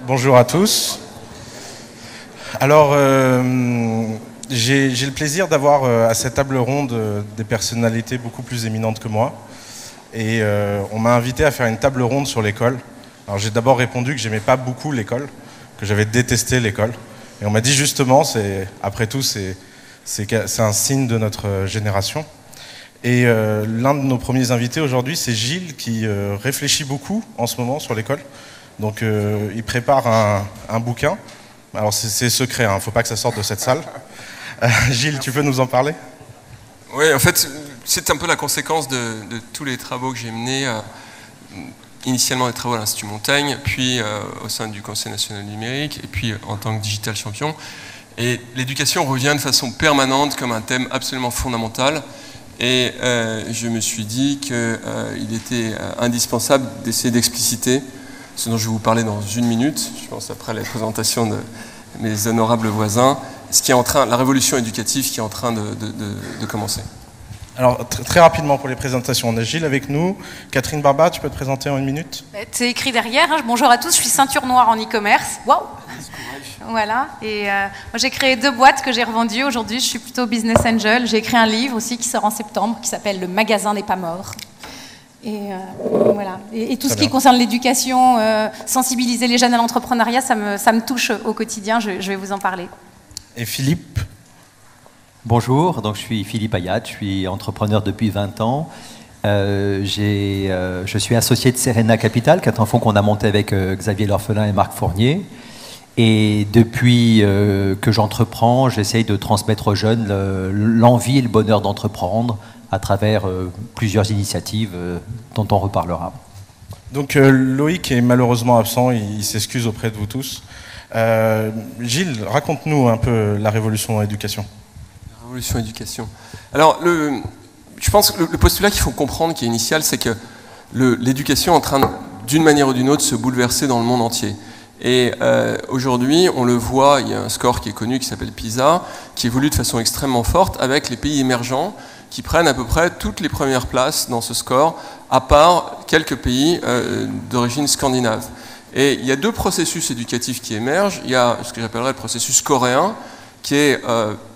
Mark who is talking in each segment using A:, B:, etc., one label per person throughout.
A: Bonjour à tous. Alors, j'ai le plaisir d'avoir à cette table ronde des personnalités beaucoup plus éminentes que moi. Et on m'a invité à faire une table ronde sur l'école. Alors j'ai d'abord répondu que j'aimais pas beaucoup l'école, que j'avais détesté l'école. Et on m'a dit justement, après tout, c'est un signe de notre génération. Et l'un de nos premiers invités aujourd'hui, c'est Gilles, qui réfléchit beaucoup en ce moment sur l'école. Donc il prépare un bouquin. Alors c'est secret, il ne faut pas que ça sorte de cette salle. Gilles, tu peux nous en parler?
B: Oui, en fait, c'est un peu la conséquence de tous les travaux que j'ai menés, initialement des travaux à l'Institut Montaigne, puis au sein du Conseil national numérique, et puis en tant que digital champion. Et l'éducation revient de façon permanente comme un thème absolument fondamental. Et je me suis dit qu'il était indispensable d'essayer d'expliciter ce dont je vais vous parler dans une minute, je pense après la présentation de mes honorables voisins, la révolution éducative qui est en train de commencer.
A: Alors très rapidement pour les présentations, on a Gilles avec nous. Catherine Barba, tu peux te présenter en une minute?
C: C'est écrit derrière, hein. Bonjour à tous, je suis ceinture noire en e-commerce. Waouh! Voilà, et moi j'ai créé 2 boîtes que j'ai revendues. Aujourd'hui je suis plutôt business angel. J'ai écrit un livre aussi qui sort en septembre qui s'appelle Le magasin n'est pas mort. Et voilà. Et tout ce qui concerne l'éducation, sensibiliser les jeunes à l'entrepreneuriat, ça me touche au quotidien, je vais vous en parler.
A: Et Philippe?
D: Bonjour, donc je suis Philippe Ayat, je suis entrepreneur depuis 20 ans. Je suis associé de Serena Capital, qui est un fonds qu'on a monté avec Xavier L'Orphelin et Marc Fournier. Et depuis que j'entreprends, j'essaye de transmettre aux jeunes l'envie et le bonheur d'entreprendre à travers plusieurs initiatives dont on reparlera.
A: Donc Loïc est malheureusement absent, il s'excuse auprès de vous tous. Gilles, raconte-nous un peu la révolution éducation.
B: La révolution éducation. Alors, je pense que le postulat qu'il faut comprendre, qui est initial, c'est que l'éducation est en train, d'une manière ou d'une autre, de se bouleverser dans le monde entier. Et aujourd'hui, on le voit, il y a un score qui est connu qui s'appelle PISA, qui évolue de façon extrêmement forte avec les pays émergents qui prennent à peu près toutes les premières places dans ce score, à part quelques pays d'origine scandinave. Et il y a 2 processus éducatifs qui émergent. Il y a ce que j'appellerais le processus coréen, qui est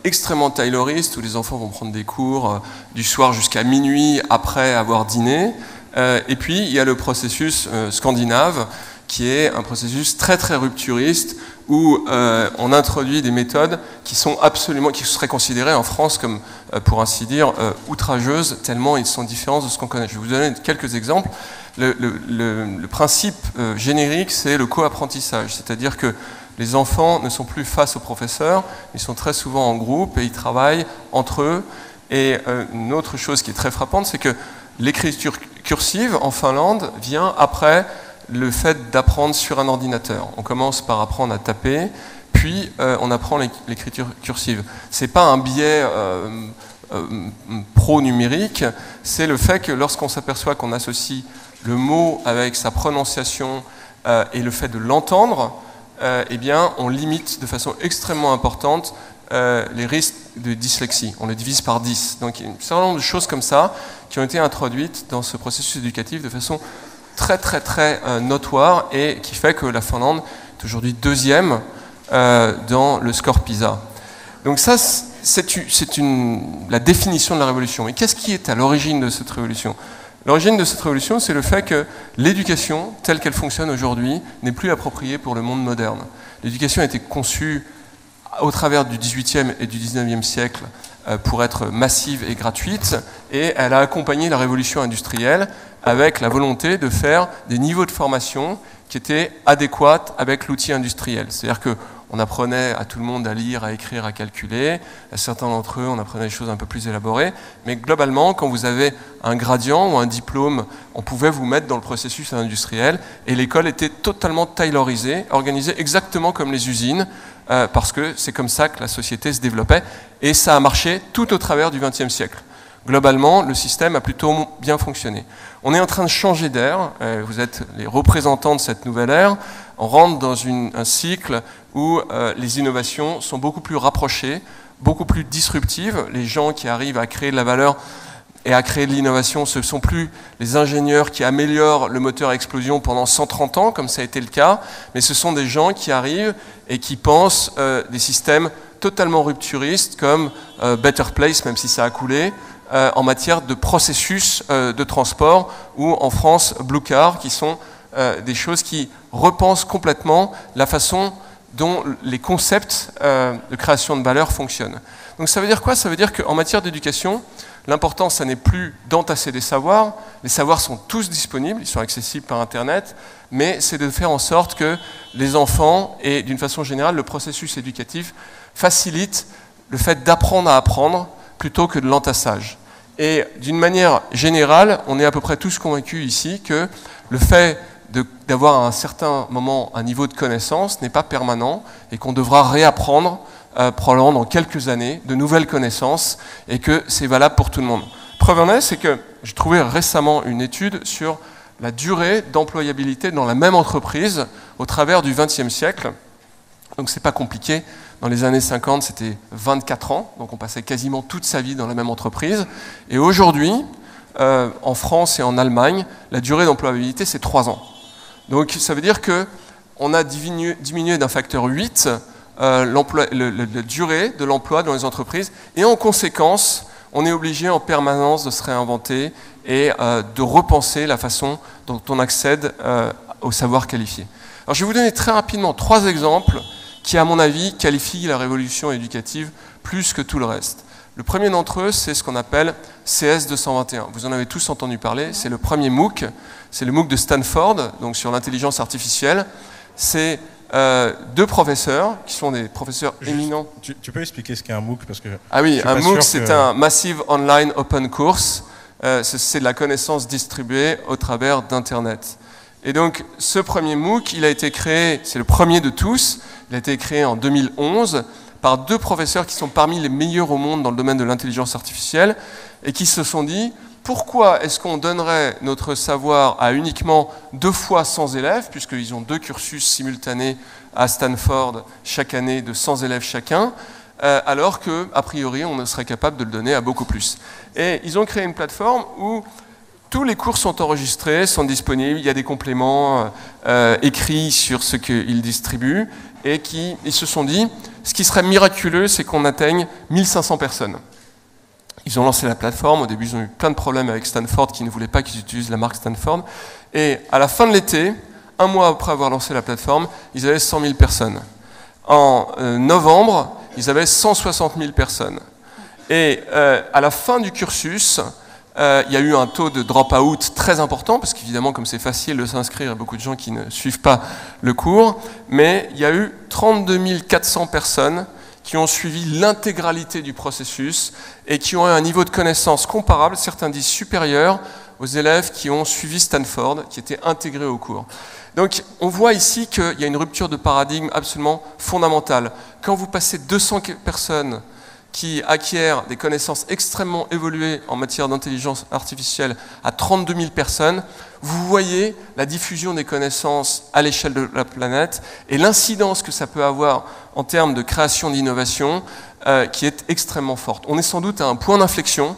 B: extrêmement tayloriste, où les enfants vont prendre des cours du soir jusqu'à minuit après avoir dîné. Et puis, il y a le processus scandinave, qui est un processus très très rupturiste, où on introduit des méthodes qui seraient considérées en France comme, pour ainsi dire, outrageuses, tellement ils sont différents de ce qu'on connaît. Je vais vous donner quelques exemples. Le principe générique, c'est le co-apprentissage, c'est-à-dire que les enfants ne sont plus face au professeur, ils sont très souvent en groupe et ils travaillent entre eux. Et une autre chose qui est très frappante, c'est que l'écriture cursive en Finlande vient après le fait d'apprendre sur un ordinateur. On commence par apprendre à taper, puis on apprend l'écriture cursive. C'est pas un biais pro-numérique, c'est le fait que lorsqu'on s'aperçoit qu'on associe le mot avec sa prononciation et le fait de l'entendre, eh bien, on limite de façon extrêmement importante les risques de dyslexie. On les divise par 10. Donc il y a un certain nombre de choses comme ça qui ont été introduites dans ce processus éducatif de façon très très très notoire et qui fait que la Finlande est aujourd'hui 2e dans le score PISA. Donc ça, c'est la définition de la révolution. Mais qu'est-ce qui est à l'origine de cette révolution? L'origine de cette révolution, c'est le fait que l'éducation, telle qu'elle fonctionne aujourd'hui, n'est plus appropriée pour le monde moderne. L'éducation a été conçue au travers du XVIIIe et du XIXe siècle pour être massive et gratuite, et elle a accompagné la révolution industrielle avec la volonté de faire des niveaux de formation qui étaient adéquats avec l'outil industriel. C'est-à-dire qu'on apprenait à tout le monde à lire, à écrire, à calculer. À certains d'entre eux, on apprenait des choses un peu plus élaborées. Mais globalement, quand vous avez un gradient ou un diplôme, on pouvait vous mettre dans le processus industriel. Et l'école était totalement taylorisée, organisée exactement comme les usines, parce que c'est comme ça que la société se développait. Et ça a marché tout au travers du XXe siècle. Globalement, le système a plutôt bien fonctionné. On est en train de changer d'ère, vous êtes les représentants de cette nouvelle ère, on rentre dans un cycle où les innovations sont beaucoup plus rapprochées, beaucoup plus disruptives, les gens qui arrivent à créer de la valeur et à créer de l'innovation. Ce ne sont plus les ingénieurs qui améliorent le moteur à explosion pendant 130 ans, comme ça a été le cas, mais ce sont des gens qui arrivent et qui pensent des systèmes totalement rupturistes, comme Better Place, même si ça a coulé, en matière de processus de transport, ou en France, Blue Car, qui sont des choses qui repensent complètement la façon dont les concepts de création de valeur fonctionnent. Donc ça veut dire quoi? Ça veut dire qu'en matière d'éducation, l'important, ça n'est plus d'entasser des savoirs. Les savoirs sont tous disponibles, ils sont accessibles par Internet, mais c'est de faire en sorte que les enfants, et d'une façon générale, le processus éducatif, facilite le fait d'apprendre à apprendre plutôt que de l'entassage. Et d'une manière générale, on est à peu près tous convaincus ici que le fait d'avoir à un certain moment un niveau de connaissance n'est pas permanent et qu'on devra réapprendre probablement dans quelques années de nouvelles connaissances et que c'est valable pour tout le monde. Preuve en est, c'est que j'ai trouvé récemment une étude sur la durée d'employabilité dans la même entreprise au travers du XXe siècle. Donc c'est pas compliqué. Dans les années 50, c'était 24 ans, donc on passait quasiment toute sa vie dans la même entreprise. Et aujourd'hui, en France et en Allemagne, la durée d'employabilité, c'est 3 ans. Donc ça veut dire qu'on a diminué d'un facteur 8 la durée de l'emploi dans les entreprises, et en conséquence, on est obligé en permanence de se réinventer et de repenser la façon dont on accède au savoir qualifié. Alors je vais vous donner très rapidement 3 exemples qui, à mon avis, qualifient la révolution éducative plus que tout le reste. Le premier d'entre eux, c'est ce qu'on appelle CS 221. Vous en avez tous entendu parler, c'est le premier MOOC, c'est le MOOC de Stanford, donc sur l'intelligence artificielle. C'est 2 professeurs, qui sont des professeurs éminents.
A: Tu peux expliquer ce qu'est un MOOC parce que
B: Ah oui, un MOOC, c'est un Massive Online Open Course. C'est de la connaissance distribuée au travers d'Internet. Et donc, ce premier MOOC, il a été créé, c'est le premier de tous, il a été créé en 2011 par 2 professeurs qui sont parmi les meilleurs au monde dans le domaine de l'intelligence artificielle et qui se sont dit, pourquoi est-ce qu'on donnerait notre savoir à uniquement 2 fois 100 élèves, puisqu'ils ont 2 cursus simultanés à Stanford chaque année de 100 élèves chacun, alors qu'a priori on serait capable de le donner à beaucoup plus. Et ils ont créé une plateforme où tous les cours sont enregistrés, sont disponibles, il y a des compléments écrits sur ce qu'ils distribuent, et ils se sont dit, ce qui serait miraculeux, c'est qu'on atteigne 1500 personnes. Ils ont lancé la plateforme, au début ils ont eu plein de problèmes avec Stanford qui ne voulaient pas qu'ils utilisent la marque Stanford, et à la fin de l'été, 1 mois après avoir lancé la plateforme, ils avaient 100 000 personnes. En novembre, ils avaient 160 000 personnes. Et à la fin du cursus, il y a eu un taux de drop-out très important, parce qu'évidemment, comme c'est facile de s'inscrire, il y a beaucoup de gens qui ne suivent pas le cours, mais il y a eu 32 400 personnes qui ont suivi l'intégralité du processus et qui ont eu un niveau de connaissance comparable, certains disent supérieur, aux élèves qui ont suivi Stanford, qui étaient intégrés au cours. Donc on voit ici qu'il y a une rupture de paradigme absolument fondamentale. Quand vous passez 200 personnes qui acquièrent des connaissances extrêmement évoluées en matière d'intelligence artificielle à 32 000 personnes, vous voyez la diffusion des connaissances à l'échelle de la planète et l'incidence que ça peut avoir en termes de création d'innovation qui est extrêmement forte. On est sans doute à un point d'inflexion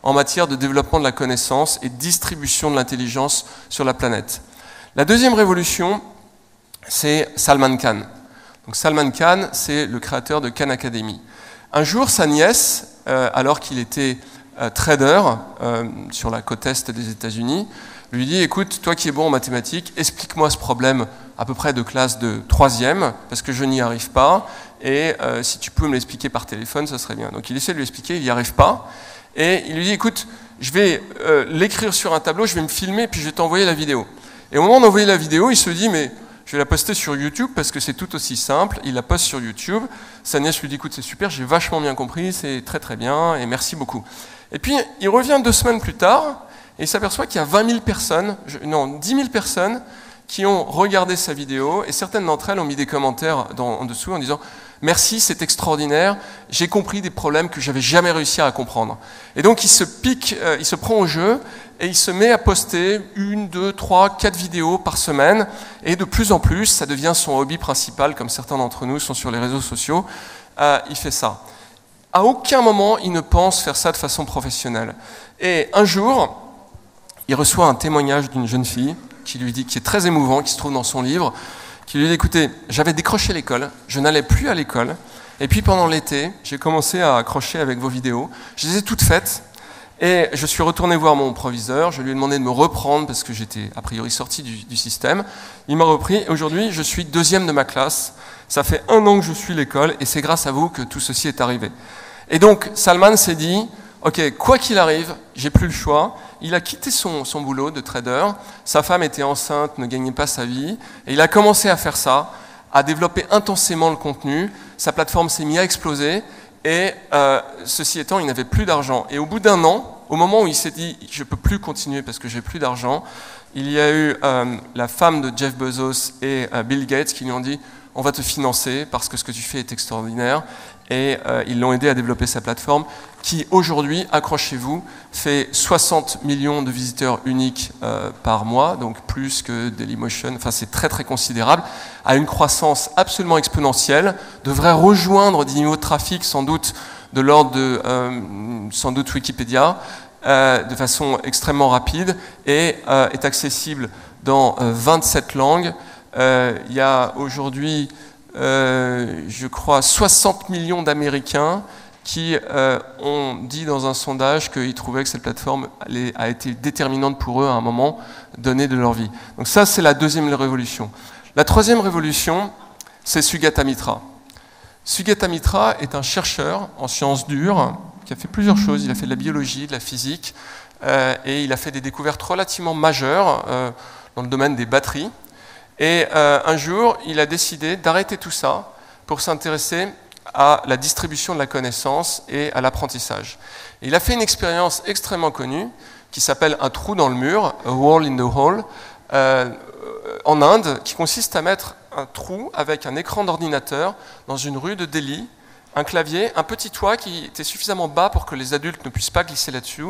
B: en matière de développement de la connaissance et de distribution de l'intelligence sur la planète. La deuxième révolution, c'est Salman Khan. Donc Salman Khan, c'est le créateur de Khan Academy. Un jour, sa nièce, alors qu'il était trader sur la côte est des États-Unis, lui dit « Écoute, toi qui es bon en mathématiques, explique-moi ce problème à peu près de classe de 3e, parce que je n'y arrive pas, et si tu peux me l'expliquer par téléphone, ça serait bien. » Donc il essaie de lui expliquer, il n'y arrive pas, et il lui dit « Écoute, je vais l'écrire sur un tableau, je vais me filmer, puis je vais t'envoyer la vidéo. » Et au moment d'envoyer la vidéo, il se dit « Mais je vais la poster sur YouTube parce que c'est tout aussi simple. » Il la poste sur YouTube. Sa nièce lui dit « Écoute, c'est super, j'ai vachement bien compris, c'est très très bien, et merci beaucoup. » Et puis, il revient 2 semaines plus tard, et il s'aperçoit qu'il y a 20 000 personnes, non, 10 000 personnes qui ont regardé sa vidéo, et certaines d'entre elles ont mis des commentaires en dessous en disant « Merci, c'est extraordinaire, j'ai compris des problèmes que j'avais jamais réussi à comprendre. » Et donc, il se prend au jeu, et il se met à poster 1, 2, 3, 4 vidéos par semaine, et de plus en plus, ça devient son hobby principal, comme certains d'entre nous sont sur les réseaux sociaux, il fait ça. À aucun moment, il ne pense faire ça de façon professionnelle. Et un jour, il reçoit un témoignage d'une jeune fille qui lui dit, qui est très émouvant, qui se trouve dans son livre, qui lui dit, écoutez, j'avais décroché l'école, je n'allais plus à l'école, et puis pendant l'été, j'ai commencé à accrocher avec vos vidéos, je les ai toutes faites, et je suis retourné voir mon proviseur, je lui ai demandé de me reprendre parce que j'étais a priori sorti du système. Il m'a repris et aujourd'hui je suis 2e de ma classe. Ça fait 1 an que je suis l'école et c'est grâce à vous que tout ceci est arrivé. Et donc Salman s'est dit, ok, quoi qu'il arrive, j'ai plus le choix. Il a quitté son boulot de trader, sa femme était enceinte, ne gagnait pas sa vie, et il a commencé à faire ça, à développer intensément le contenu. Sa plateforme s'est mise à exploser. Et ceci étant, il n'avait plus d'argent. Et au bout d'1 an, au moment où il s'est dit « je ne peux plus continuer parce que j'ai plus d'argent », il y a eu la femme de Jeff Bezos et Bill Gates qui lui ont dit « on va te financer parce que ce que tu fais est extraordinaire ». Et ils l'ont aidé à développer sa plateforme qui aujourd'hui, accrochez-vous, fait 60 millions de visiteurs uniques par mois, donc plus que Dailymotion, enfin c'est très très considérable, à une croissance absolument exponentielle, devrait rejoindre des niveaux de trafic sans doute de l'ordre de sans doute Wikipédia, de façon extrêmement rapide, et est accessible dans 27 langues. Il y a aujourd'hui, je crois, 60 millions d'Américains qui ont dit dans un sondage qu'ils trouvaient que cette plateforme a été déterminante pour eux à un moment donné de leur vie. Donc ça, c'est la 2e révolution. La 3e révolution, c'est Sugata Mitra. Sugata Mitra est un chercheur en sciences dures qui a fait plusieurs choses. Il a fait de la biologie, de la physique, et il a fait des découvertes relativement majeures dans le domaine des batteries. Et un jour, il a décidé d'arrêter tout ça pour s'intéresser à la distribution de la connaissance et à l'apprentissage. Il a fait une expérience extrêmement connue qui s'appelle un trou dans le mur, a hole in the hole, en Inde, qui consiste à mettre un trou avec un écran d'ordinateur dans une rue de Delhi, un clavier, un petit toit qui était suffisamment bas pour que les adultes ne puissent pas glisser là-dessus,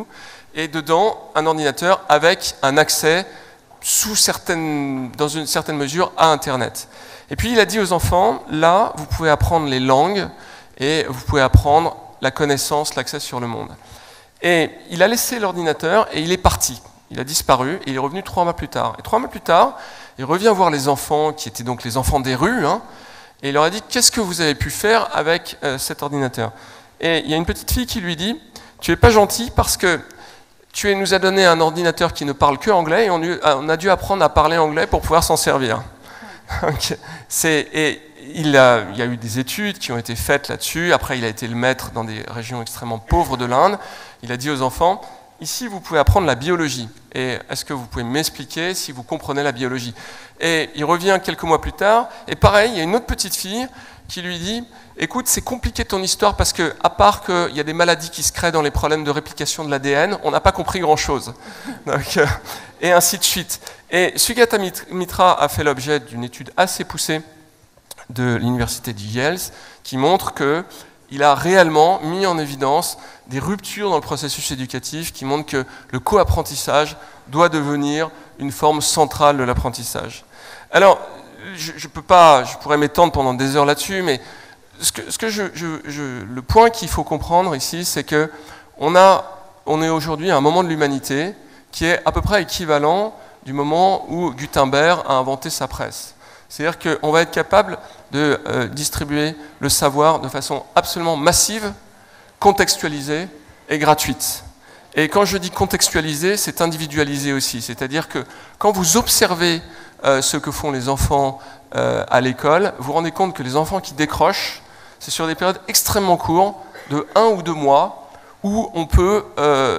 B: et dedans un ordinateur avec un accès dans une certaine mesure à Internet. Et puis il a dit aux enfants, là, vous pouvez apprendre les langues et vous pouvez apprendre la connaissance, l'accès sur le monde. Et il a laissé l'ordinateur et il est parti. Il a disparu et il est revenu 3 mois plus tard. Et 3 mois plus tard, il revient voir les enfants, qui étaient donc les enfants des rues, et il leur a dit, qu'est-ce que vous avez pu faire avec cet ordinateur? Et il y a une petite fille qui lui dit, tu n'es pas gentil parce que tu nous as donné un ordinateur qui ne parle que anglais et on a dû apprendre à parler anglais pour pouvoir s'en servir. Il y a eu des études qui ont été faites là-dessus. Après, il a été le maître dans des régions extrêmement pauvres de l'Inde. Il a dit aux enfants, ici, vous pouvez apprendre la biologie. Et est-ce que vous pouvez m'expliquer si vous comprenez la biologie? Et il revient quelques mois plus tard. Et pareil, il y a une autre petite fille qui lui dit, écoute, c'est compliqué ton histoire parce que, à part qu'il y a des maladies qui se créent dans les problèmes de réplication de l'ADN, on n'a pas compris grand-chose. Et ainsi de suite. Et Sugata Mitra a fait l'objet d'une étude assez poussée de l'université de Yale qui montre qu'il a réellement mis en évidence des ruptures dans le processus éducatif qui montrent que le co-apprentissage doit devenir une forme centrale de l'apprentissage. Alors, je pourrais m'étendre pendant des heures là-dessus, mais le point qu'il faut comprendre ici, c'est que on est aujourd'hui à un moment de l'humanité qui est à peu près équivalent du moment où Gutenberg a inventé sa presse. C'est-à-dire qu'on va être capable de distribuer le savoir de façon absolument massive, contextualisée et gratuite. Et quand je dis contextualisé, c'est individualisé aussi. C'est-à-dire que quand vous observez ce que font les enfants à l'école, vous vous rendez compte que les enfants qui décrochent, c'est sur des périodes extrêmement courtes, de 1 ou 2 mois, où on peut,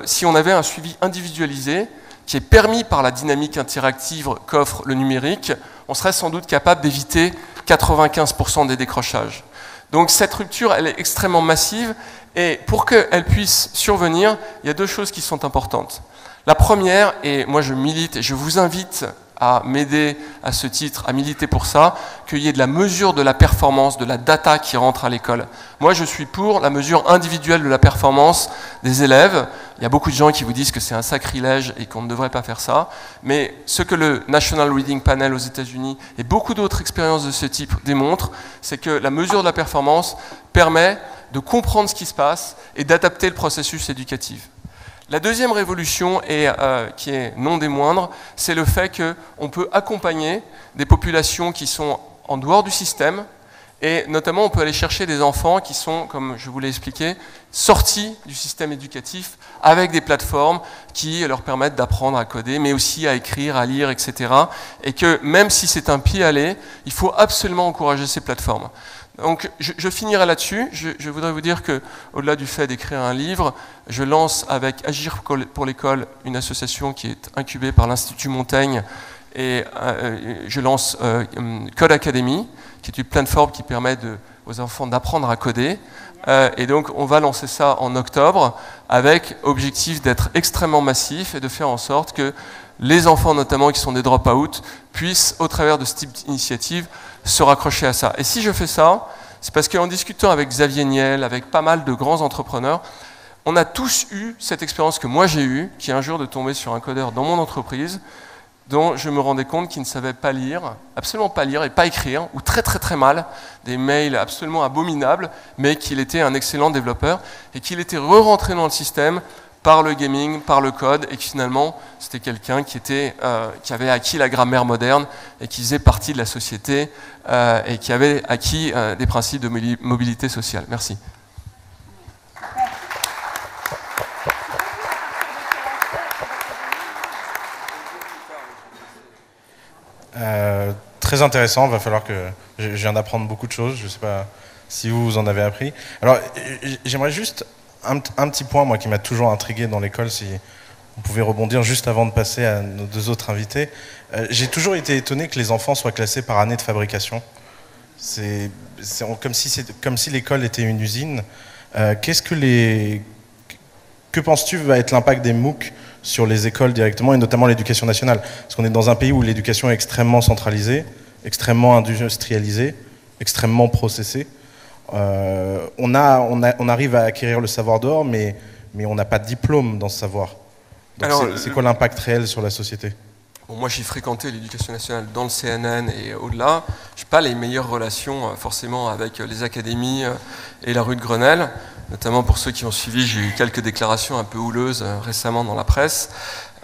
B: si on avait un suivi individualisé, qui est permis par la dynamique interactive qu'offre le numérique, on serait sans doute capable d'éviter 95% des décrochages. Donc cette rupture, elle est extrêmement massive, et pour qu'elle puisse survenir, il y a 2 choses qui sont importantes. La première, et moi je milite, et je vous invite à m'aider à ce titre, à militer pour ça, qu'il y ait de la mesure de la performance, de la data qui rentre à l'école. Moi, je suis pour la mesure individuelle de la performance des élèves. Il y a beaucoup de gens qui vous disent que c'est un sacrilège et qu'on ne devrait pas faire ça. Mais ce que le National Reading Panel aux États-Unis et beaucoup d'autres expériences de ce type démontrent, c'est que la mesure de la performance permet de comprendre ce qui se passe et d'adapter le processus éducatif. La deuxième révolution, qui est non des moindres, c'est le fait qu'on peut accompagner des populations qui sont en dehors du système, et notamment on peut aller chercher des enfants qui sont, comme je vous l'ai expliqué, sortis du système éducatif avec des plateformes qui leur permettent d'apprendre à coder, mais aussi à écrire, à lire, etc. Et que même si c'est un pis-aller, il faut absolument encourager ces plateformes. Donc je finirai là-dessus. Je voudrais vous dire qu'au-delà du fait d'écrire un livre, je lance avec Agir pour l'école une association qui est incubée par l'Institut Montaigne, et je lance Code Academy, qui est une plateforme qui permet aux enfants d'apprendre à coder. Et donc on va lancer ça en octobre avec objectif d'être extrêmement massif et de faire en sorte que les enfants notamment qui sont des drop-out puissent au travers de ce type d'initiative se raccrocher à ça. Et si je fais ça, c'est parce qu'en discutant avec Xavier Niel, avec pas mal de grands entrepreneurs, on a tous eu cette expérience que moi j'ai eue, qui est un jour de tomber sur un codeur dans mon entreprise dont je me rendais compte qu'il ne savait pas lire, absolument pas lire et pas écrire, ou très très très mal, des mails absolument abominables, mais qu'il était un excellent développeur et qu'il était re-rentré dans le système par le gaming, par le code, et que finalement c'était quelqu'un qui avait acquis la grammaire moderne et qui faisait partie de la société et qui avait acquis des principes de mobilité sociale. Merci.
A: Très intéressant, il va falloir que... Je viens d'apprendre beaucoup de choses, je ne sais pas si vous en avez appris. Alors, j'aimerais juste un petit point, moi, qui m'a toujours intrigué dans l'école, si vous pouvez rebondir juste avant de passer à nos deux autres invités. J'ai toujours été étonné que les enfants soient classés par année de fabrication. C'est comme si l'école était une usine. Que penses-tu va être l'impact des MOOC sur les écoles directement, et notamment l'éducation nationale? Parce qu'on est dans un pays où l'éducation est extrêmement centralisée, extrêmement industrialisée, extrêmement processée. On arrive à acquérir le savoir dehors, mais on n'a pas de diplôme dans ce savoir. C'est quoi l'impact réel sur la société?
B: Bon, moi, j'ai fréquenté l'éducation nationale dans le CNN et au-delà. Je n'ai pas les meilleures relations forcément avec les académies et la rue de Grenelle. Notamment pour ceux qui ont suivi, j'ai eu quelques déclarations un peu houleuses récemment dans la presse.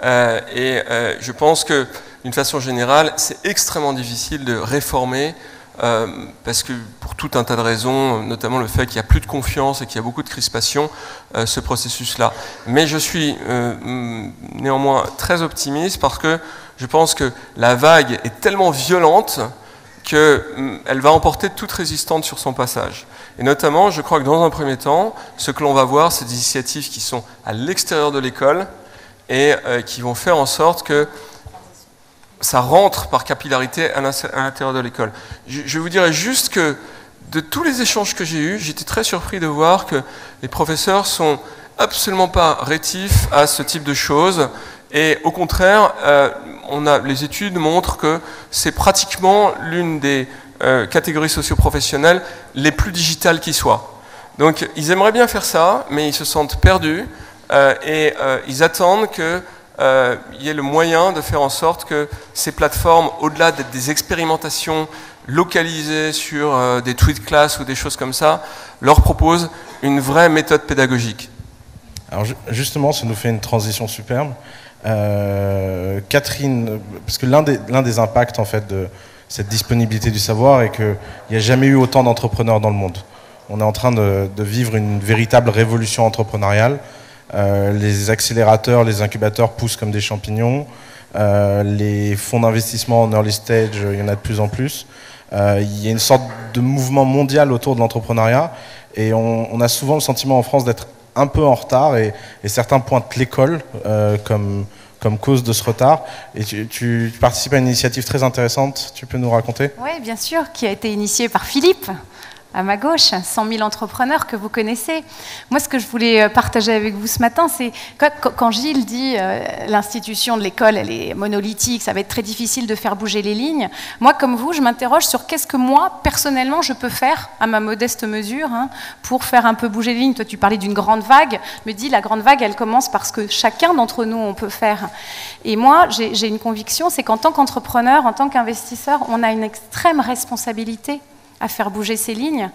B: Je pense que, d'une façon générale, c'est extrêmement difficile de réformer parce que pour tout un tas de raisons, notamment le fait qu'il n'y a plus de confiance et qu'il y a beaucoup de crispation, ce processus-là. Mais je suis néanmoins très optimiste parce que je pense que la vague est tellement violente qu'elle va emporter toute résistance sur son passage. Et notamment, je crois que dans un premier temps, ce que l'on va voir, c'est des initiatives qui sont à l'extérieur de l'école et qui vont faire en sorte que ça rentre par capillarité à l'intérieur de l'école. Je vous dirais juste que de tous les échanges que j'ai eus, j'étais très surpris de voir que les professeurs sont absolument pas rétifs à ce type de choses. Et au contraire, les études montrent que c'est pratiquement l'une des catégories socio-professionnelles les plus digitales qui soient. Donc ils aimeraient bien faire ça, mais ils se sentent perdus et ils attendent qu'il y ait le moyen de faire en sorte que ces plateformes, au-delà d'être des expérimentations localisées sur des tweet class ou des choses comme ça, leur proposent une vraie méthode pédagogique.
A: Alors justement, ça nous fait une transition superbe. Catherine, parce que l'un des impacts en fait de cette disponibilité du savoir est qu'il n'y a jamais eu autant d'entrepreneurs dans le monde. On est en train de vivre une véritable révolution entrepreneuriale. Les accélérateurs, les incubateurs poussent comme des champignons. Les fonds d'investissement en early stage, il y en a de plus en plus. Il y a une sorte de mouvement mondial autour de l'entrepreneuriat et on a souvent le sentiment en France d'être un peu en retard et certains pointent l'école comme cause de ce retard. Et tu participes à une initiative très intéressante, tu peux nous raconter? Oui,
C: bien sûr, qui a été initiée par Philippe, à ma gauche, 100 000 entrepreneurs que vous connaissez. Moi, ce que je voulais partager avec vous ce matin, c'est quand Gilles dit l'institution de l'école, elle est monolithique, ça va être très difficile de faire bouger les lignes. Moi, comme vous, je m'interroge sur qu'est-ce que moi, personnellement, je peux faire, à ma modeste mesure, pour faire un peu bouger les lignes. Toi, tu parlais d'une grande vague. Je me dis, la grande vague, elle commence parce que chacun d'entre nous, on peut faire. Et moi, j'ai une conviction, c'est qu'en tant qu'entrepreneur, en tant qu'investisseur, on a une extrême responsabilité à faire bouger ces lignes,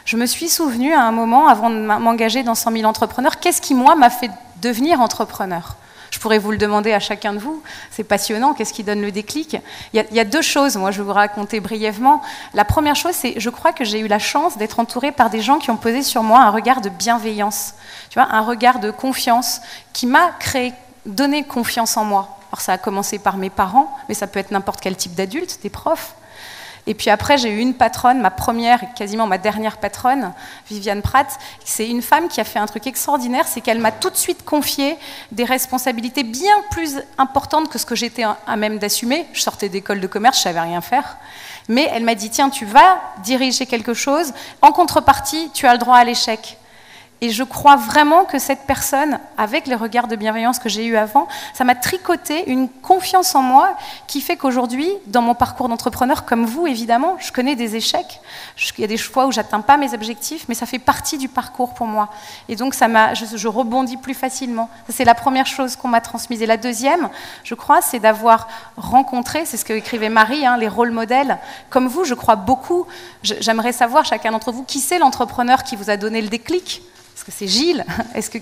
C: je me suis souvenue à un moment, avant de m'engager dans 100 000 entrepreneurs, qu'est-ce qui, moi, m'a fait devenir entrepreneur ? Je pourrais vous le demander à chacun de vous. C'est passionnant. Qu'est-ce qui donne le déclic ? Il y a deux choses, moi, je vais vous raconter brièvement. La première chose, c'est je crois que j'ai eu la chance d'être entourée par des gens qui ont posé sur moi un regard de bienveillance, tu vois, un regard de confiance qui m'a donné confiance en moi. Alors ça a commencé par mes parents, mais ça peut être n'importe quel type d'adulte, des profs. Et puis après, j'ai eu une patronne, ma première et quasiment ma dernière patronne, Viviane Pratt. C'est une femme qui a fait un truc extraordinaire, c'est qu'elle m'a tout de suite confié des responsabilités bien plus importantes que ce que j'étais à même d'assumer. Je sortais d'école de commerce, je savais rien faire. Mais elle m'a dit, tiens, tu vas diriger quelque chose, en contrepartie, tu as le droit à l'échec. Et je crois vraiment que cette personne, avec les regards de bienveillance que j'ai eus avant, ça m'a tricoté une confiance en moi qui fait qu'aujourd'hui, dans mon parcours d'entrepreneur, comme vous évidemment, je connais des échecs. Il y a des fois où je n'atteins pas mes objectifs, mais ça fait partie du parcours pour moi. Et donc je rebondis plus facilement. C'est la première chose qu'on m'a transmise. Et la deuxième, je crois, c'est d'avoir rencontré, c'est ce que écrivait Marie, hein, les rôles modèles. Comme vous, je crois beaucoup. J'aimerais savoir, chacun d'entre vous, qui c'est l'entrepreneur qui vous a donné le déclic ? Est-ce que c'est Gilles ?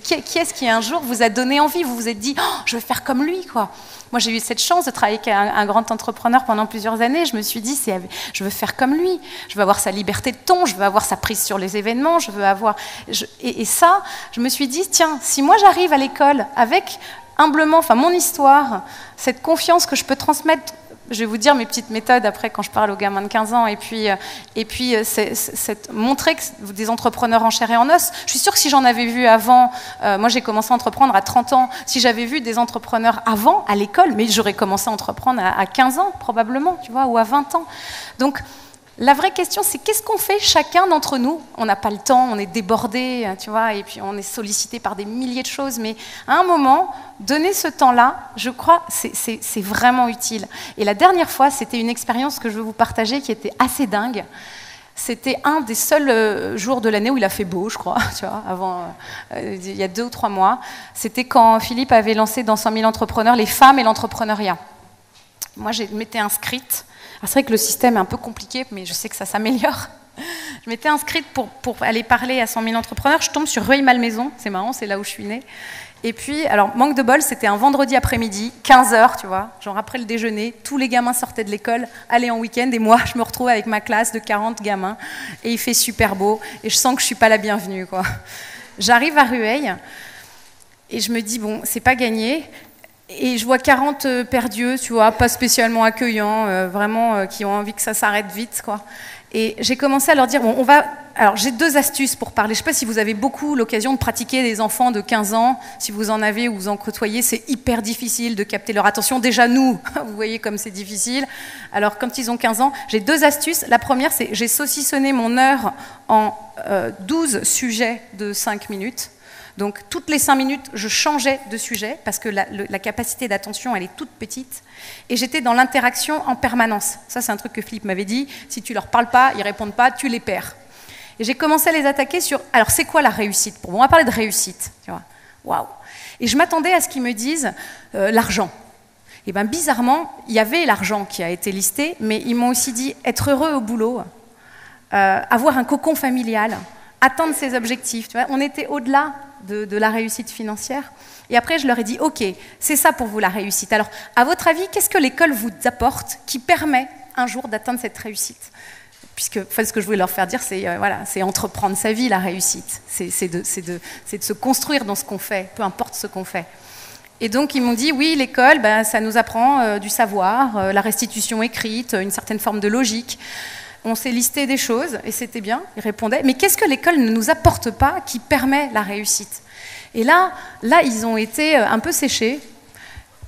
C: Qui est-ce qui un jour vous a donné envie ? Vous vous êtes dit, oh, je veux faire comme lui, quoi. Moi, j'ai eu cette chance de travailler avec un grand entrepreneur pendant plusieurs années. Je me suis dit, je veux faire comme lui. Je veux avoir sa liberté de ton, je veux avoir sa prise sur les événements, je veux avoir... Et ça, je me suis dit, tiens, si moi j'arrive à l'école avec humblement, mon histoire, cette confiance que je peux transmettre. Je vais vous dire mes petites méthodes après quand je parle aux gamins de 15 ans et puis montrer que des entrepreneurs en chair et en os. Je suis sûre que si j'en avais vu avant, moi j'ai commencé à entreprendre à 30 ans, si j'avais vu des entrepreneurs avant à l'école, mais j'aurais commencé à entreprendre à 15 ans probablement, tu vois, ou à 20 ans. Donc la vraie question, c'est qu'est-ce qu'on fait chacun d'entre nous ? On n'a pas le temps, on est débordé, tu vois, et puis on est sollicité par des milliers de choses. Mais à un moment, donner ce temps-là, je crois, c'est vraiment utile. Et la dernière fois, c'était une expérience que je veux vous partager qui était assez dingue. C'était un des seuls jours de l'année où il a fait beau, je crois, tu vois, avant, il y a 2 ou 3 mois. C'était quand Philippe avait lancé dans 100 000 entrepreneurs les femmes et l'entrepreneuriat. Moi, je m'étais inscrite. Alors, c'est vrai que le système est un peu compliqué, mais je sais que ça s'améliore. Je m'étais inscrite pour aller parler à 100 000 entrepreneurs. Je tombe sur Rueil-Malmaison, c'est marrant, c'est là où je suis née. Et puis, alors, manque de bol, c'était un vendredi après-midi, 15h, tu vois, genre après le déjeuner, tous les gamins sortaient de l'école, allaient en week-end, et moi, je me retrouve avec ma classe de 40 gamins, et il fait super beau, et je sens que je ne suis pas la bienvenue, quoi. J'arrive à Rueil, et je me dis, bon, c'est pas gagné. Et je vois 40 perdieux, tu vois, pas spécialement accueillants, vraiment, qui ont envie que ça s'arrête vite, quoi. Et j'ai commencé à leur dire, bon, alors j'ai 2 astuces pour parler. Je ne sais pas si vous avez beaucoup l'occasion de pratiquer des enfants de 15 ans, si vous en avez ou vous en côtoyez, c'est hyper difficile de capter leur attention. Déjà nous, vous voyez comme c'est difficile. Alors quand ils ont 15 ans, j'ai 2 astuces. La première, c'est j'ai saucissonné mon heure en 12 sujets de 5 minutes. Donc, toutes les 5 minutes, je changeais de sujet parce que la capacité d'attention, elle est toute petite. Et j'étais dans l'interaction en permanence. Ça, c'est un truc que Philippe m'avait dit. Si tu leur parles pas, ils répondent pas, tu les perds. Et j'ai commencé à les attaquer sur... Alors, c'est quoi la réussite pour moi ? On va parler de réussite. Tu vois. Waouh. Et je m'attendais à ce qu'ils me disent l'argent. Et bien, bizarrement, il y avait l'argent qui a été listé, mais ils m'ont aussi dit être heureux au boulot, avoir un cocon familial, atteindre ses objectifs. Tu vois. On était au-delà de la réussite financière. Et après, je leur ai dit, OK, c'est ça pour vous la réussite. Alors, à votre avis, qu'est-ce que l'école vous apporte qui permet un jour d'atteindre cette réussite ? Puisque ce que je voulais leur faire dire, c'est entreprendre sa vie, la réussite. C'est de se construire dans ce qu'on fait, peu importe ce qu'on fait. Et donc, ils m'ont dit, oui, l'école, ça nous apprend du savoir, la restitution écrite, une certaine forme de logique. On s'est listé des choses, et c'était bien, ils répondaient. Mais qu'est-ce que l'école ne nous apporte pas qui permet la réussite ? Et là, ils ont été un peu séchés.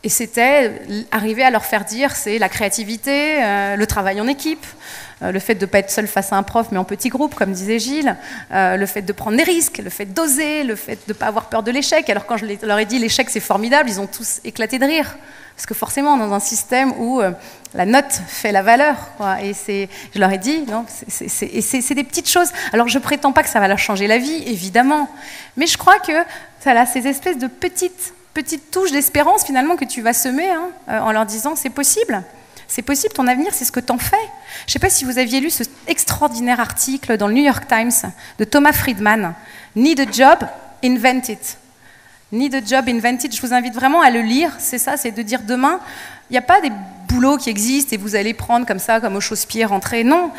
C: Et c'était arriver à leur faire dire, c'est la créativité, le travail en équipe, le fait de ne pas être seul face à un prof, mais en petit groupe, comme disait Gilles, le fait de prendre des risques, le fait d'oser, le fait de ne pas avoir peur de l'échec. Alors quand je leur ai dit l'échec c'est formidable, ils ont tous éclaté de rire. Parce que forcément, dans un système où la note fait la valeur, quoi. Et je leur ai dit, non, c'est des petites choses. Alors je ne prétends pas que ça va leur changer la vie, évidemment. Mais je crois que voilà, ces espèces de petites touches d'espérance, finalement, que tu vas semer, en leur disant, c'est possible, ton avenir, c'est ce que t'en fais. Je ne sais pas si vous aviez lu ce extraordinaire article dans le New York Times de Thomas Friedman, « Need a job, invent it ». Need a job, invent it. Je vous invite vraiment à le lire. C'est ça, c'est de dire demain, il n'y a pas des boulots qui existent et vous allez prendre comme ça, comme au chausse-pied, rentrer. Non,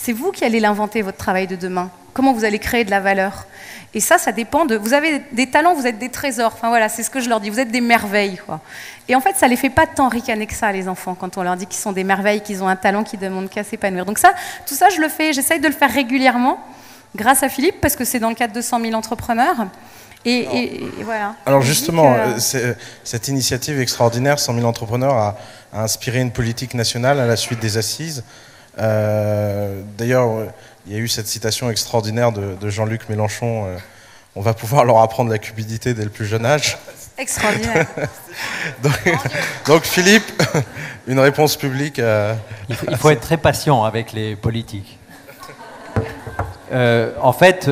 C: c'est vous qui allez l'inventer, votre travail de demain. Comment vous allez créer de la valeur. Et ça dépend de... Vous avez des talents, vous êtes des trésors. Enfin voilà, c'est ce que je leur dis. Vous êtes des merveilles, quoi. Et en fait, ça ne les fait pas tant ricaner que ça, les enfants, quand on leur dit qu'ils sont des merveilles, qu'ils ont un talent qui ne demande qu'à s'épanouir. Donc ça, tout ça, je le fais. J'essaye de le faire régulièrement, grâce à Philippe, parce que c'est dans le cadre de 100 000 entrepreneurs. Et voilà.
A: Alors justement, cette initiative extraordinaire, 100 000 entrepreneurs, a inspiré une politique nationale à la suite des assises. D'ailleurs, il y a eu cette citation extraordinaire de Jean-Luc Mélenchon, on va pouvoir leur apprendre la cupidité dès le plus jeune âge.
C: Extraordinaire.
A: donc Philippe, une réponse publique.
D: Il faut être très patient avec les politiques. En fait,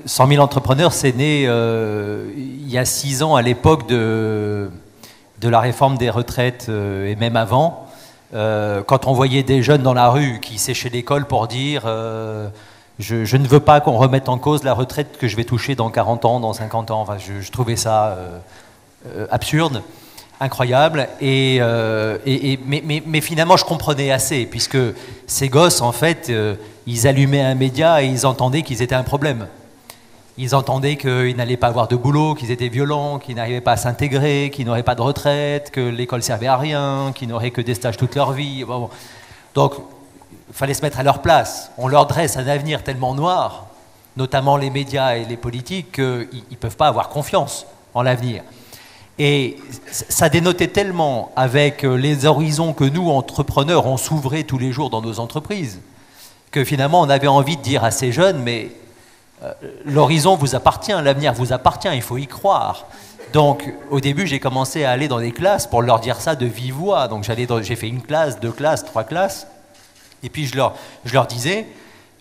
D: 100 000 entrepreneurs, c'est né il y a 6 ans à l'époque de la réforme des retraites et même avant. Quand on voyait des jeunes dans la rue qui séchaient l'école pour dire je ne veux pas qu'on remette en cause la retraite que je vais toucher dans 40 ans, dans 50 ans. Enfin, je trouvais ça absurde, incroyable. Mais finalement, je comprenais assez, puisque ces gosses, en fait, ils allumaient un média et ils entendaient qu'ils étaient un problème. Ils entendaient qu'ils n'allaient pas avoir de boulot, qu'ils étaient violents, qu'ils n'arrivaient pas à s'intégrer, qu'ils n'auraient pas de retraite, que l'école servait à rien, qu'ils n'auraient que des stages toute leur vie. Bon. Donc, il fallait se mettre à leur place. On leur dresse un avenir tellement noir, notamment les médias et les politiques, qu'ils ne peuvent pas avoir confiance en l'avenir. Et ça dénotait tellement avec les horizons que nous, entrepreneurs, on s'ouvrait tous les jours dans nos entreprises, que finalement, on avait envie de dire à ces jeunes, mais l'horizon vous appartient, l'avenir vous appartient, il faut y croire. Donc, au début, j'ai commencé à aller dans des classes pour leur dire ça de vive voix. Donc, j'ai fait 1 classe, 2 classes, 3 classes. Et puis, je leur disais,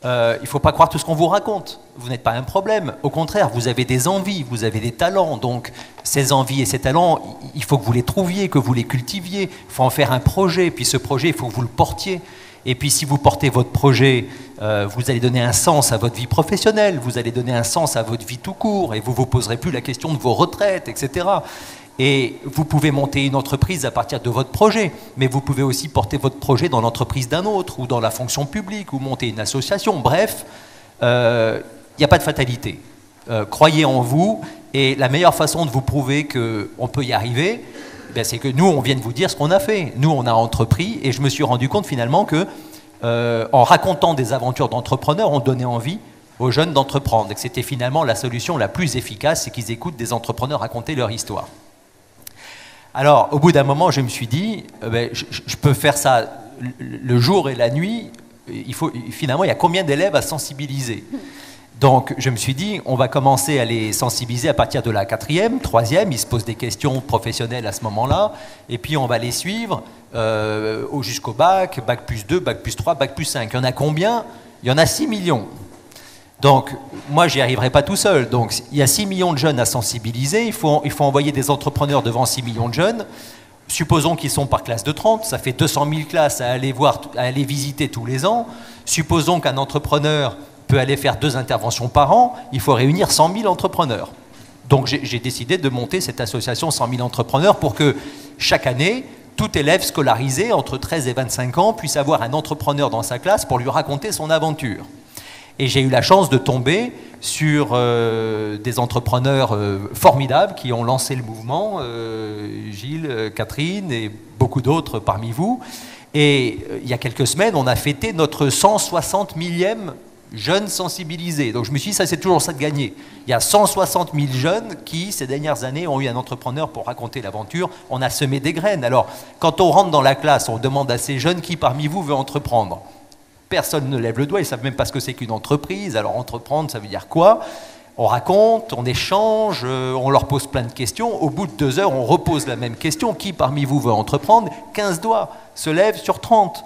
D: il ne faut pas croire tout ce qu'on vous raconte. Vous n'êtes pas un problème. Au contraire, vous avez des envies, vous avez des talents. Donc, ces envies et ces talents, il faut que vous les trouviez, que vous les cultiviez. Il faut en faire un projet. Puis, ce projet, il faut que vous le portiez. Et puis, si vous portez votre projet, vous allez donner un sens à votre vie professionnelle, vous allez donner un sens à votre vie tout court, et vous ne vous poserez plus la question de vos retraites, etc. Et vous pouvez monter une entreprise à partir de votre projet, mais vous pouvez aussi porter votre projet dans l'entreprise d'un autre, ou dans la fonction publique, ou monter une association. Bref, il n'y a pas de fatalité. Croyez en vous, et la meilleure façon de vous prouver qu'on peut y arriver, c'est que nous, on vient de vous dire ce qu'on a fait. Nous, on a entrepris, et je me suis rendu compte finalement que, en racontant des aventures d'entrepreneurs, on donnait envie aux jeunes d'entreprendre. Et que c'était finalement la solution la plus efficace, c'est qu'ils écoutent des entrepreneurs raconter leur histoire. Alors, au bout d'un moment, je me suis dit, je peux faire ça le jour et la nuit. Finalement, il y a combien d'élèves à sensibiliser ? Donc, je me suis dit, on va commencer à les sensibiliser à partir de la 4e, 3e. Ils se posent des questions professionnelles à ce moment-là. Et puis, on va les suivre jusqu'au bac, bac plus 2, bac plus 3, bac plus 5. Il y en a combien ? Il y en a 6 millions. Donc, moi, j'y arriverai pas tout seul. Donc, il y a 6 millions de jeunes à sensibiliser. Il faut envoyer des entrepreneurs devant 6 millions de jeunes. Supposons qu'ils sont par classe de 30. Ça fait 200 000 classes à aller visiter tous les ans. Supposons qu'un entrepreneur peut aller faire 2 interventions par an, il faut réunir 100 000 entrepreneurs. Donc j'ai décidé de monter cette association 100 000 entrepreneurs pour que chaque année, tout élève scolarisé entre 13 et 25 ans puisse avoir un entrepreneur dans sa classe pour lui raconter son aventure. Et j'ai eu la chance de tomber sur des entrepreneurs formidables qui ont lancé le mouvement, Gilles, Catherine et beaucoup d'autres parmi vous. Et il y a quelques semaines, on a fêté notre 160 millième jeunes sensibilisés. Donc je me suis dit, ça c'est toujours ça de gagner. Il y a 160 000 jeunes qui, ces dernières années, ont eu un entrepreneur pour raconter l'aventure. On a semé des graines. Alors, quand on rentre dans la classe, on demande à ces jeunes qui parmi vous veut entreprendre. Personne ne lève le doigt, ils ne savent même pas ce que c'est qu'une entreprise. Alors entreprendre, ça veut dire quoi ? On raconte, on échange, on leur pose plein de questions. Au bout de 2 heures, on repose la même question. Qui parmi vous veut entreprendre ? 15 doigts se lèvent sur 30.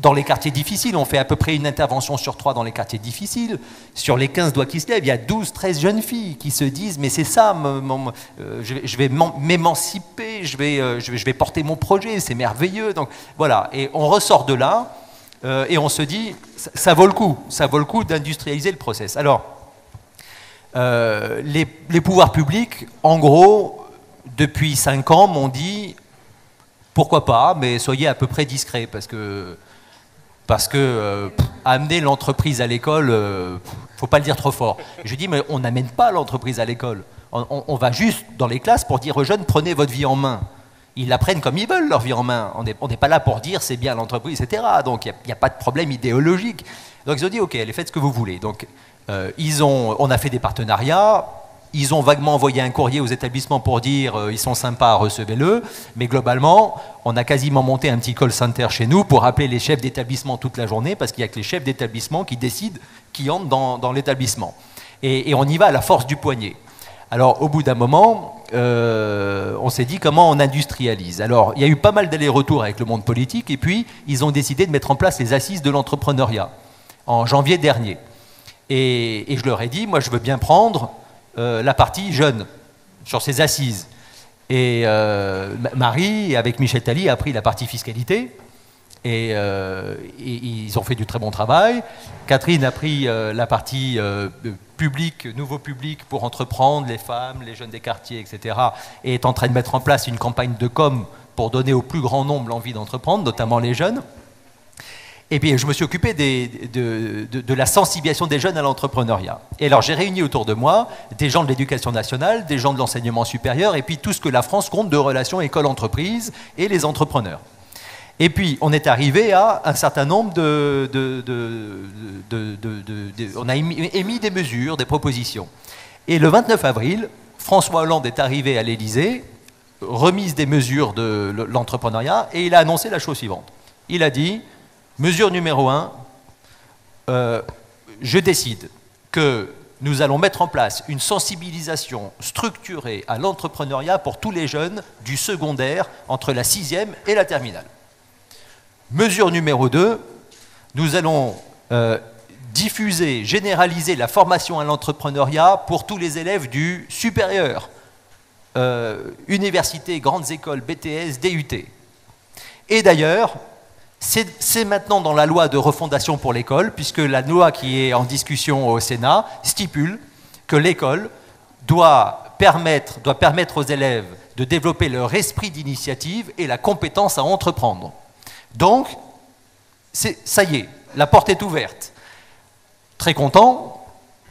D: dans les quartiers difficiles, on fait à peu près une intervention sur 3 dans les quartiers difficiles. Sur les 15 doigts qui se lèvent, il y a 12, 13 jeunes filles qui se disent « mais c'est ça, je vais m'émanciper, je vais porter mon projet, c'est merveilleux ». Donc voilà, et on ressort de là et on se dit « ça vaut le coup d'industrialiser le process ». Alors, les pouvoirs publics, en gros, depuis 5 ans, m'ont dit « pourquoi pas, mais soyez à peu près discrets » parce que amener l'entreprise à l'école, faut pas le dire trop fort. Je dis, mais on n'amène pas l'entreprise à l'école. On va juste dans les classes pour dire aux jeunes, prenez votre vie en main. Ils l'apprennent comme ils veulent, leur vie en main. On n'est pas là pour dire, c'est bien l'entreprise, etc. Donc, il n'y a pas de problème idéologique. Donc, ils ont dit, OK, allez, faites ce que vous voulez. Donc, on a fait des partenariats. Ils ont vaguement envoyé un courrier aux établissements pour dire ils sont sympas, recevez-le. Mais globalement, on a quasiment monté un petit call center chez nous pour appeler les chefs d'établissement toute la journée parce qu'il n'y a que les chefs d'établissement qui décident qui entrent dans l'établissement. Et on y va à la force du poignet. Alors, au bout d'un moment, on s'est dit comment on industrialise. Alors, il y a eu pas mal d'allers-retours avec le monde politique et puis ils ont décidé de mettre en place les assises de l'entrepreneuriat en janvier dernier. Et je leur ai dit, moi, je veux bien prendre la partie jeune sur ces assises. Et Marie, avec Michel Tally, a pris la partie fiscalité. Et ils ont fait du très bon travail. Catherine a pris la partie public, nouveau public pour entreprendre, les femmes, les jeunes des quartiers, etc. Et est en train de mettre en place une campagne de com pour donner au plus grand nombre l'envie d'entreprendre, notamment les jeunes. Et puis, je me suis occupé de la sensibilisation des jeunes à l'entrepreneuriat. Et alors, j'ai réuni autour de moi des gens de l'éducation nationale, des gens de l'enseignement supérieur, et puis tout ce que la France compte de relations école-entreprise et les entrepreneurs. Et puis, on est arrivé à un certain nombre on a émis des mesures, des propositions. Et le 29 avril, François Hollande est arrivé à l'Élysée, remise des mesures de l'entrepreneuriat, et il a annoncé la chose suivante. Il a dit... Mesure numéro 1, je décide que nous allons mettre en place une sensibilisation structurée à l'entrepreneuriat pour tous les jeunes du secondaire entre la 6e et la terminale. Mesure numéro 2, nous allons diffuser, généraliser la formation à l'entrepreneuriat pour tous les élèves du supérieur, université, grandes écoles, BTS, DUT. Et d'ailleurs, c'est maintenant dans la loi de refondation pour l'école, puisque la loi qui est en discussion au Sénat stipule que l'école doit permettre aux élèves de développer leur esprit d'initiative et la compétence à entreprendre. Donc, ça y est, la porte est ouverte. Très content,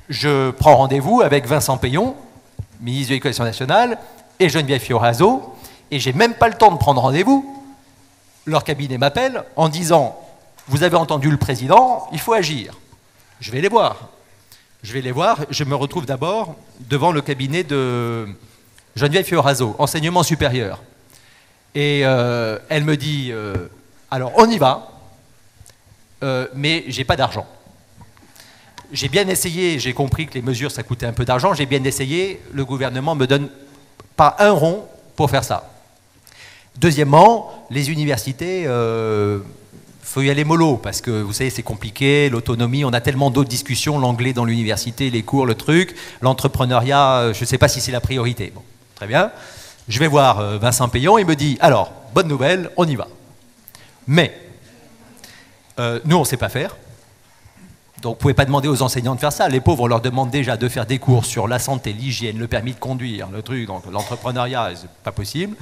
D: je prends rendez-vous avec Vincent Payon, ministre de l'Éducation nationale, et Geneviève Fioraso, et j'ai même pas le temps de prendre rendez-vous. Leur cabinet m'appelle en disant « Vous avez entendu le président, il faut agir ». Je vais les voir. Je me retrouve d'abord devant le cabinet de Geneviève Fioraso, enseignement supérieur. Et elle me dit « Alors, on y va, mais j'ai pas d'argent. J'ai bien essayé, j'ai compris que les mesures, ça coûtait un peu d'argent, j'ai bien essayé, le gouvernement me donne pas un rond pour faire ça. » Deuxièmement, les universités, faut y aller mollo, parce que vous savez, c'est compliqué, l'autonomie, on a tellement d'autres discussions, l'anglais dans l'université, les cours, le truc, l'entrepreneuriat, je ne sais pas si c'est la priorité. Bon, très bien. Je vais voir Vincent Payon, il me dit, alors, bonne nouvelle, on y va. Mais, nous, on ne sait pas faire. Donc, vous ne pouvez pas demander aux enseignants de faire ça. Les pauvres, on leur demande déjà de faire des cours sur la santé, l'hygiène, le permis de conduire, le truc, donc l'entrepreneuriat, c'est pas possible.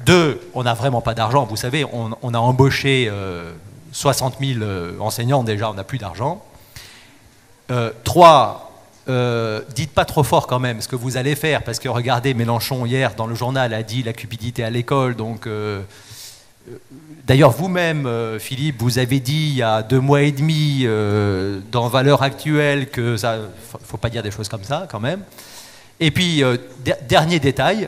D: 2, on n'a vraiment pas d'argent. Vous savez, on a embauché 60 000 enseignants déjà, on n'a plus d'argent. 3, dites pas trop fort quand même ce que vous allez faire, parce que regardez, Mélenchon hier dans le journal a dit la cupidité à l'école. Donc, d'ailleurs vous-même, Philippe, vous avez dit il y a 2 mois et demi dans Valeurs Actuelles que ça, faut pas dire des choses comme ça quand même. Et puis dernier détail.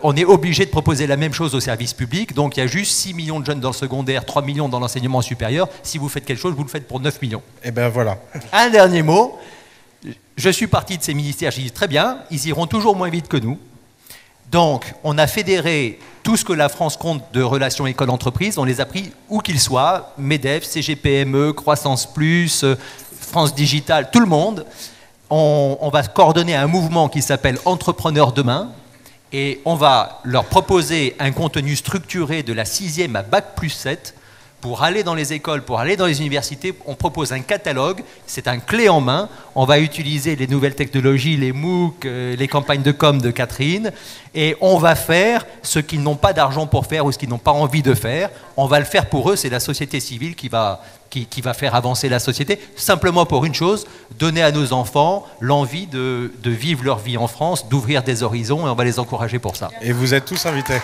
D: On est obligé de proposer la même chose au service public, donc il y a juste 6 millions de jeunes dans le secondaire, 3 millions dans l'enseignement supérieur. Si vous faites quelque chose, vous le faites pour 9 millions. Et bien voilà. Un dernier mot, je suis parti de ces ministères, j'ai dit très bien, ils iront toujours moins vite que nous. Donc, on a fédéré tout ce que la France compte de relations école-entreprise, on les a pris où qu'ils soient, MEDEF, CGPME, Croissance Plus, France Digital, tout le monde. On va coordonner un mouvement qui s'appelle Entrepreneurs Demain et on va leur proposer un contenu structuré de la 6e à Bac+7 pour aller dans les écoles, pour aller dans les universités. On propose un catalogue, c'est un clé en main. On va utiliser les nouvelles technologies, les MOOC, les campagnes de com de Catherine, et on va faire ce qu'ils n'ont pas d'argent pour faire ou ce qu'ils n'ont pas envie de faire. On va le faire pour eux, c'est la société civile qui va faire avancer la société, simplement pour une chose, donner à nos enfants l'envie de vivre leur vie en France, d'ouvrir des horizons, et on va les encourager pour ça.
A: Et vous êtes tous invités.